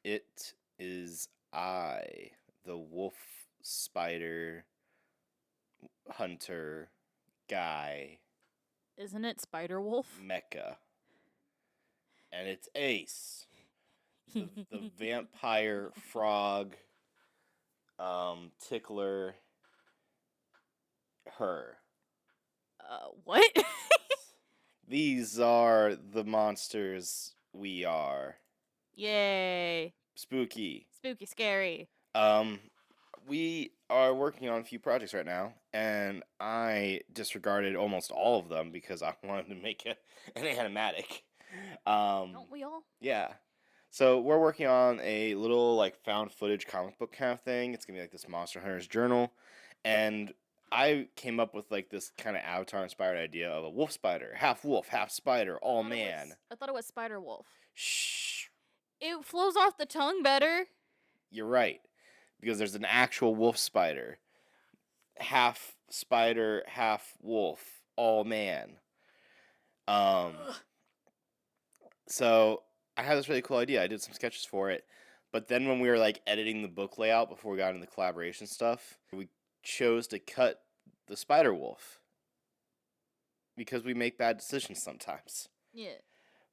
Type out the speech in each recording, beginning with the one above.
It is I, the wolf spider hunter guy Isn't it SpiderWolf? mecha. And it's Ace, the vampire frog tickler her. What? These are the monsters we are. Yay. Spooky. Spooky, scary. Um, we are working on a few projects right now, and I disregarded almost all of them because I wanted to make an animatic. Don't we all? Yeah. So we're working on a little like found footage comic book kind of thing. It's gonna be like this Monster Hunter's journal, and I came up with like this kind of Avatar inspired idea of a wolf spider, half spider, all man. I thought it was SpiderWolf. Shh, It flows off the tongue better. you're right, because there's an actual wolf spider, half spider, half wolf, all man. Ugh. So I had this really cool idea. I did some sketches for it, but then when we were like editing the book layout before we got into the collaboration stuff, we chose to cut the SpiderWolf because we make bad decisions sometimes. Yeah.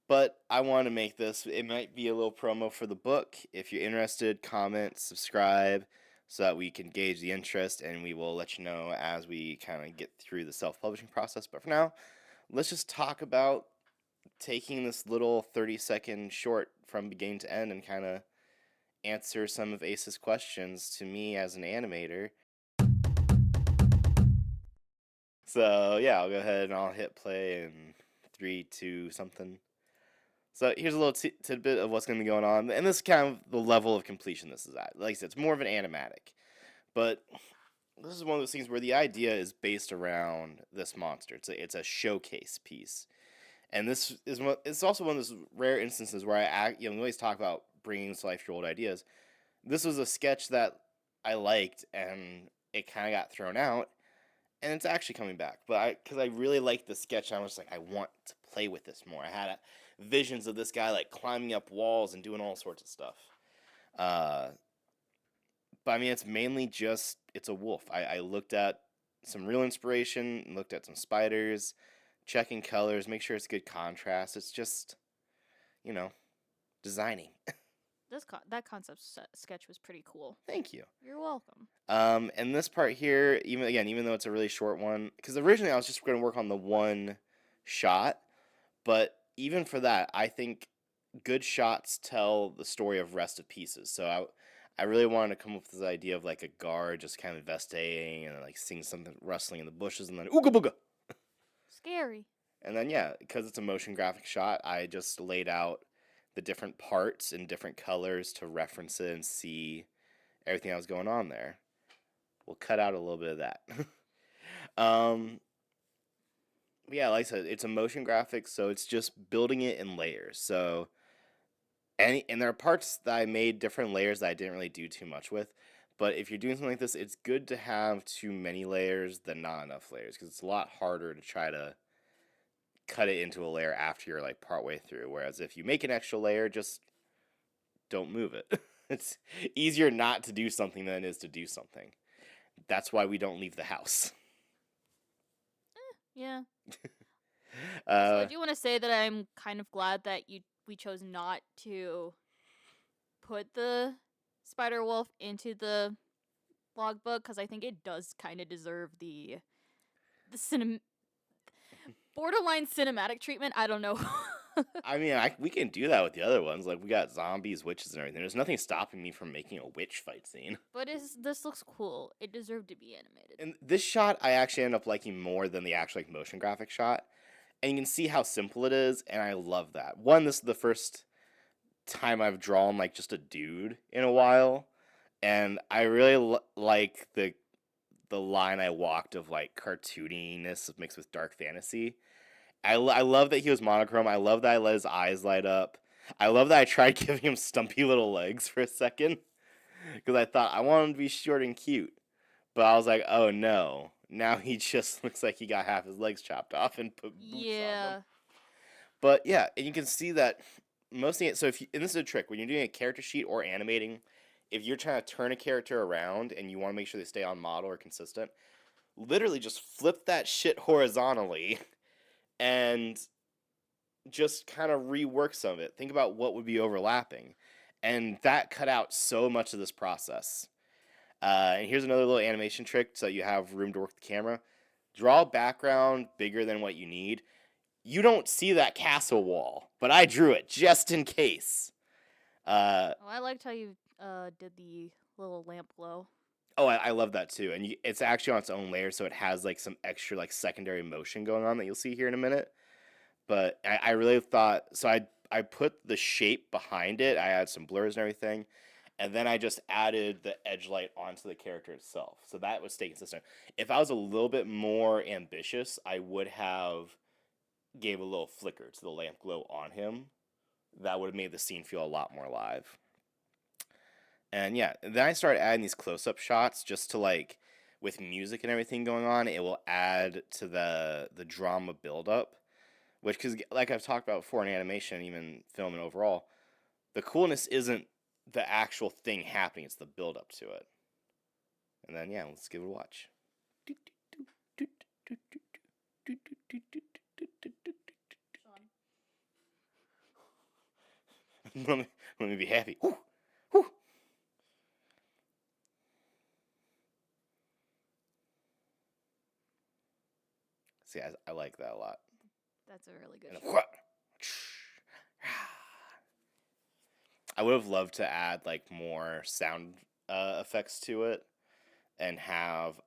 But I want to make this. It might be a little promo for the book. If you're interested, comment, subscribe, so that we can gauge the interest, and we will let you know as we kind of get through the self-publishing process. But for now, let's just talk about taking this little 30-second short from beginning to end and kind of answer some of Ace's questions to me as an animator. So yeah, I'll go ahead and I'll hit play in 3, 2, something. So here's a little tidbit of what's going to be going on, and this is kind of the level of completion this is at. Like I said, it's more of an animatic, but this is one of those things where the idea is based around this monster. It's a showcase piece, and this is it's also one of those rare instances where we always talk about bringing to life your old ideas. This was a sketch that I liked, and it kind of got thrown out, and it's actually coming back. But because I really liked the sketch, I was like, I want to play with this more. I had visions of this guy like climbing up walls and doing all sorts of stuff. But I mean, it's mainly just it's a wolf. I looked at some real inspiration, looked at some spiders, checking colors, make sure it's good contrast. It's just, designing. That concept sketch was pretty cool. Thank you. You're welcome. And this part here, even though it's a really short one, because originally I was just going to work on the one shot, but even for that, I think good shots tell the story of rest of pieces. So I really wanted to come up with this idea of like a guard just kind of investigating and like seeing something rustling in the bushes and then ooga booga. Scary. And then yeah, because it's a motion graphic shot, I just laid out the different parts in different colors to reference it and see everything that was going on there. We'll cut out a little bit of that. Yeah, like I said, it's a motion graphic, so it's just building it in layers. So, and there are parts that I made different layers that I didn't really do too much with. But if you're doing something like this, it's good to have too many layers than not enough layers, because it's a lot harder to try to cut it into a layer after you're like partway through. Whereas if you make an extra layer, just don't move it. It's easier not to do something than it is to do something. That's why we don't leave the house. Yeah. So I do want to say that I'm kind of glad that we chose not to put the SpiderWolf into the logbook, because I think it does kind of deserve the borderline cinematic treatment. I don't know. I mean, we can do that with the other ones. Like, we got zombies, witches, and everything. There's nothing stopping me from making a witch fight scene. But this looks cool. It deserved to be animated. And this shot, I actually end up liking more than the actual motion graphic shot. And you can see how simple it is, and I love that. One, this is the first time I've drawn, like, just a dude in a while. And I really like the line I walked of, like, cartooniness mixed with dark fantasy. I love that he was monochrome. I love that I let his eyes light up. I love that I tried giving him stumpy little legs for a second, because I thought I wanted him to be short and cute. But I was like, oh no. Now he just looks like he got half his legs chopped off and put boots on them. But yeah, and you can see that mostly so and this is a trick when you're doing a character sheet or animating, if you're trying to turn a character around and you want to make sure they stay on model or consistent, literally just flip that shit horizontally and just kind of rework some of it. Think about what would be overlapping, and that cut out so much of this process. And here's another little animation trick so you have room to work the camera. Draw a background bigger than what you need. You don't see that castle wall, but I drew it just in case. I liked how you did the little lamp glow. Oh, I love that too. And it's actually on its own layer, so it has like some extra like secondary motion going on that you'll see here in a minute. But I really thought, so I put the shape behind it. I added some blurs and everything. And then I just added the edge light onto the character itself. So that would stay consistent. If I was a little bit more ambitious, I would have gave a little flicker to the lamp glow on him. That would have made the scene feel a lot more alive. And yeah, then I started adding these close-up shots just to like, with music and everything going on, it will add to the drama buildup. Which, because like I've talked about before in animation, even film and overall, the coolness isn't the actual thing happening, it's the build-up to it. And then, yeah, let's give it a watch. let me be happy. Woo, woo. See, I like that a lot. That's a really good And I would have loved to add like more sound effects to it and have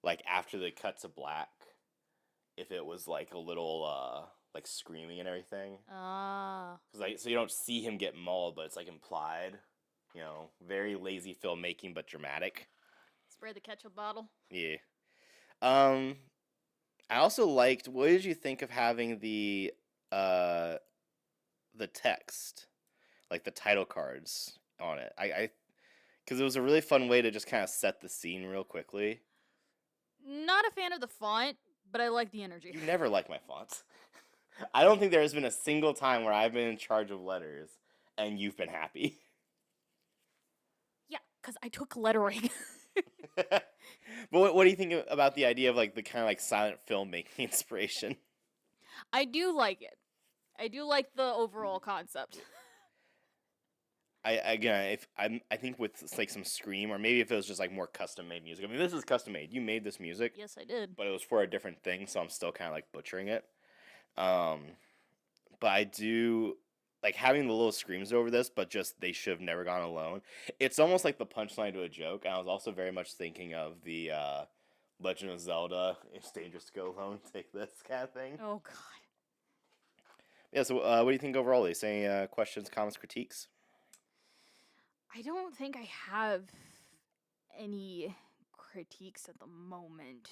like after the cut to black, if it was like a little like screaming and everything. Cause like so you don't see him get mauled, but it's like implied. You know, very lazy filmmaking but dramatic. Spray the ketchup bottle. Yeah. I also liked. What did you think of having the text, like the title cards on it? Because it was a really fun way to just kind of set the scene real quickly. Not a fan of the font, but I like the energy. You never like my fonts. I don't think there has been a single time where I've been in charge of letters and you've been happy. Yeah, because I took lettering. But what do you think about the idea of like the kind of like silent filmmaking inspiration? I do like it. I do like the overall concept. I think with like some Scream, or maybe if it was just like more custom made music. I mean, this is custom made. You made this music. Yes, I did. But it was for a different thing, so I'm still kind of like butchering it. But I do like having the little screams over this, but just they should have never gone alone. It's almost like the punchline to a joke. And I was also very much thinking of the Legend of Zelda, It's Dangerous to Go Alone, Take This kind of thing. Oh, God. Yeah, so what do you think overall? Is any questions, comments, critiques? I don't think I have any critiques at the moment.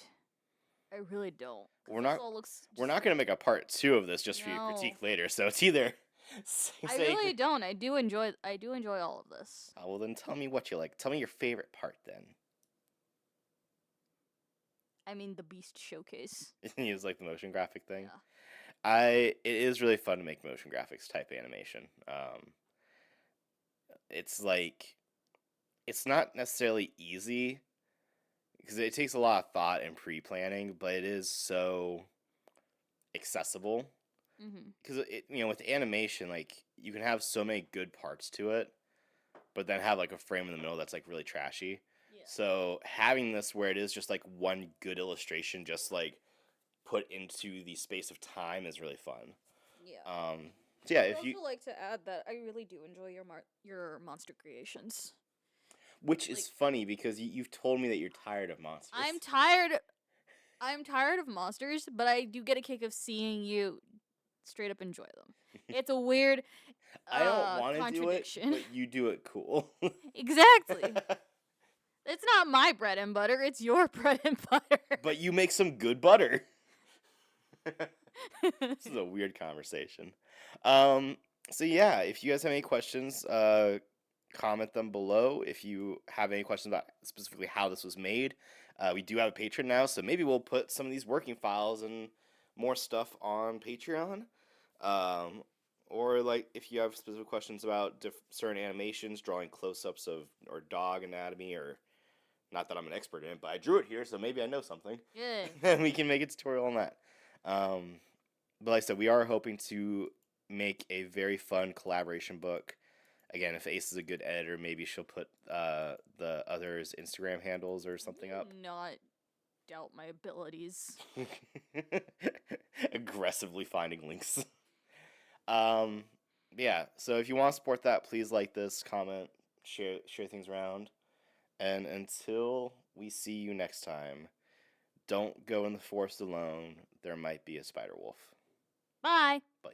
I really don't. We're not going to make a part 2 of this just for you to critique later. So it's either. I really don't. I do enjoy all of this. Well, then tell me what you like. Tell me your favorite part then. I mean, the Beast showcase. You use like the motion graphic thing. Yeah. It is really fun to make motion graphics type animation. It's like, it's not necessarily easy because it takes a lot of thought and pre-planning, but it is so accessible. Because with animation, like you can have so many good parts to it, but then have like a frame in the middle that's like really trashy. Yeah. So having this where it is just like one good illustration, just like put into the space of time, is really fun. Yeah. So yeah, I'd also like to add that I really do enjoy your monster creations. Which is funny because you've told me that you're tired of monsters. I'm tired of monsters, but I do get a kick of seeing you straight up enjoy them. It's a weird I don't want to do it, but you do it cool. Exactly. It's not my bread and butter, it's your bread and butter. But you make some good butter. This is a weird conversation. So yeah, if you guys have any questions, comment them below. If you have any questions about specifically how this was made, we do have a Patreon now, so maybe we'll put some of these working files and more stuff on Patreon. Or like if you have specific questions about certain animations, drawing close-ups of or dog anatomy, or not that I'm an expert in it, but I drew it here, so maybe I know something. Yeah. Then we can make a tutorial on that. But like I said, we are hoping to make a very fun collaboration book. Again, if Ace is a good editor, maybe she'll put the others' Instagram handles or something up. Not doubt my abilities. Aggressively finding links. Yeah, so if you want to support that, please like this, comment, share things around. And until we see you next time, don't go in the forest alone. There might be a spider wolf. Bye. Bye.